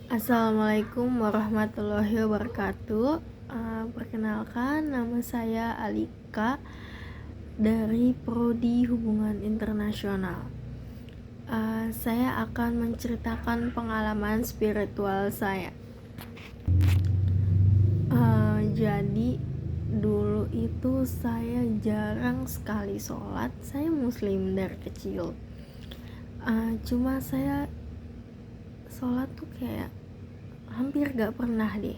Assalamualaikum warahmatullahi wabarakatuh. Perkenalkan, nama saya Alika dari Prodi Hubungan Internasional. Saya akan menceritakan pengalaman spiritual saya. Jadi dulu itu saya jarang sekali sholat. Saya muslim dari kecil. Cuma saya sholat tuh kayak hampir gak pernah deh.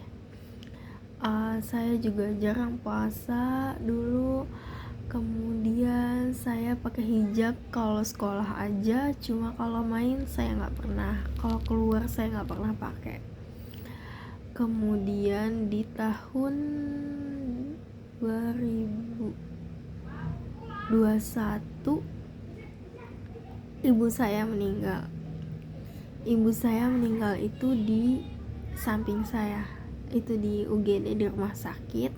Saya juga jarang puasa dulu. Kemudian saya pakai hijab kalau sekolah aja, cuma kalau main saya nggak pernah. Kalau keluar saya nggak pernah pakai. Kemudian di tahun 2021 ibu saya meninggal. Ibu saya meninggal itu di samping saya, itu di UGD, di rumah sakit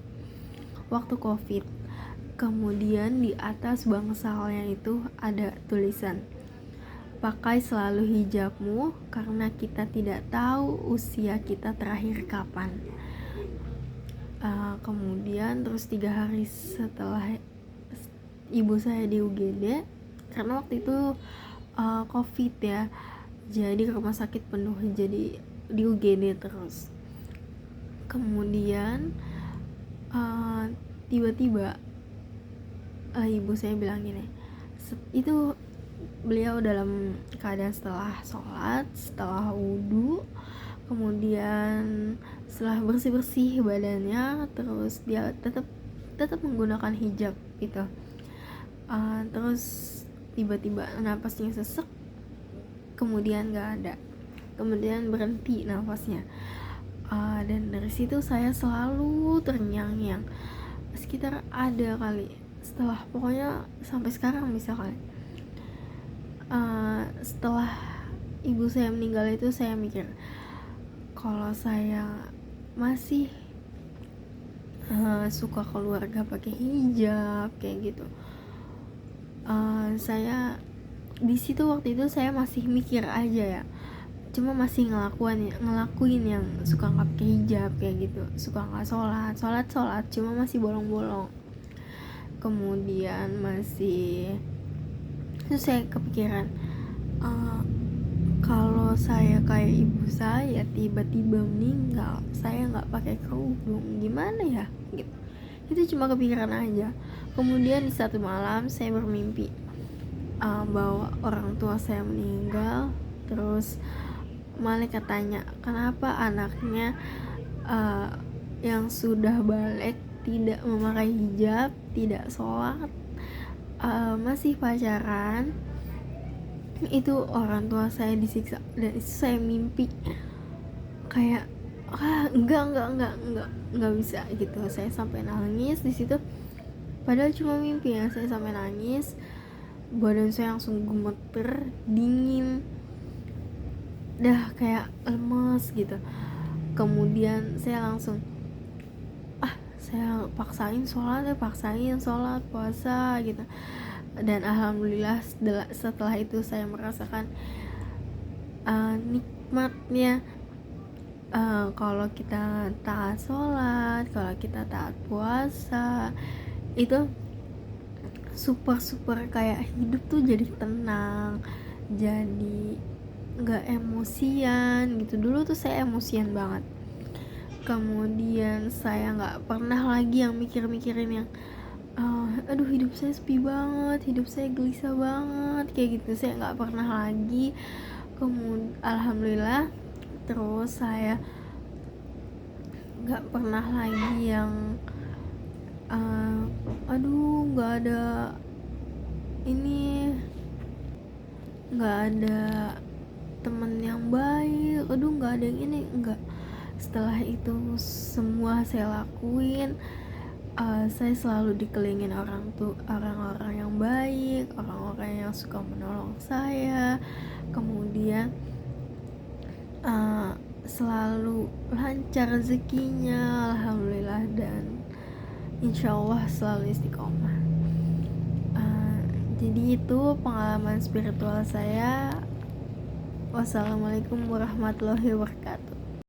waktu COVID. Kemudian di atas bangsalnya itu ada tulisan, pakai selalu hijabmu karena kita tidak tahu usia kita terakhir kapan. Kemudian terus 3 hari setelah ibu saya di UGD, karena waktu itu COVID ya, jadi rumah sakit penuh, jadi di UGD terus. Kemudian tiba-tiba ibu saya bilang gini, itu beliau dalam keadaan setelah sholat, setelah wudhu, kemudian setelah bersih-bersih badannya, terus dia tetap menggunakan hijab gitu. Terus tiba-tiba napasnya sesek, kemudian gak ada, kemudian berhenti napasnya. Dan dari situ saya selalu terngiang-ngiang sekitar ada kali, setelah pokoknya sampai sekarang misalkan, setelah ibu saya meninggal itu saya mikir kalau saya masih suka keluarga pakai hijab kayak gitu. Saya di situ waktu itu saya masih mikir aja ya, cuma masih ngelakuin yang suka nggak pakai hijab kayak gitu, suka nggak sholat cuma masih bolong-bolong. Kemudian masih terus saya kepikiran, kalau saya kayak ibu saya tiba-tiba meninggal, saya nggak pakai kerudung, gimana ya gitu. Itu cuma kepikiran aja. Kemudian di satu malam saya bermimpi bahwa orang tua saya meninggal. Terus malaikat tanya, kenapa anaknya yang sudah balik tidak memakai hijab, tidak sholat, masih pacaran. Itu orang tua saya disiksa. Dan itu saya mimpi kayak enggak bisa gitu. Saya sampai nangis di situ, padahal cuma mimpi ya. Saya sampai nangis, badan saya langsung gemeter, dingin, dah kayak lemes gitu. Kemudian saya langsung saya paksain sholat puasa gitu. Dan alhamdulillah setelah itu saya merasakan nikmatnya kalau kita taat sholat, kalau kita taat puasa, itu super kayak hidup tuh jadi tenang, jadi nggak emosian gitu. Dulu tuh saya emosian banget. Kemudian saya nggak pernah lagi yang mikirin yang aduh hidup saya sepi banget, hidup saya gelisah banget kayak gitu. Saya nggak pernah lagi. Kemudian alhamdulillah, terus saya nggak pernah lagi yang nggak ada ini, nggak ada teman yang baik, nggak ada yang ini, enggak. Setelah itu semua saya lakuin, saya selalu dikelilingin orang-orang yang baik, orang-orang yang suka menolong saya. Kemudian selalu lancar rezekinya, alhamdulillah, dan insyaallah selalu istiqomah. Jadi itu pengalaman spiritual saya Wassalamualaikum warahmatullahi wabarakatuh.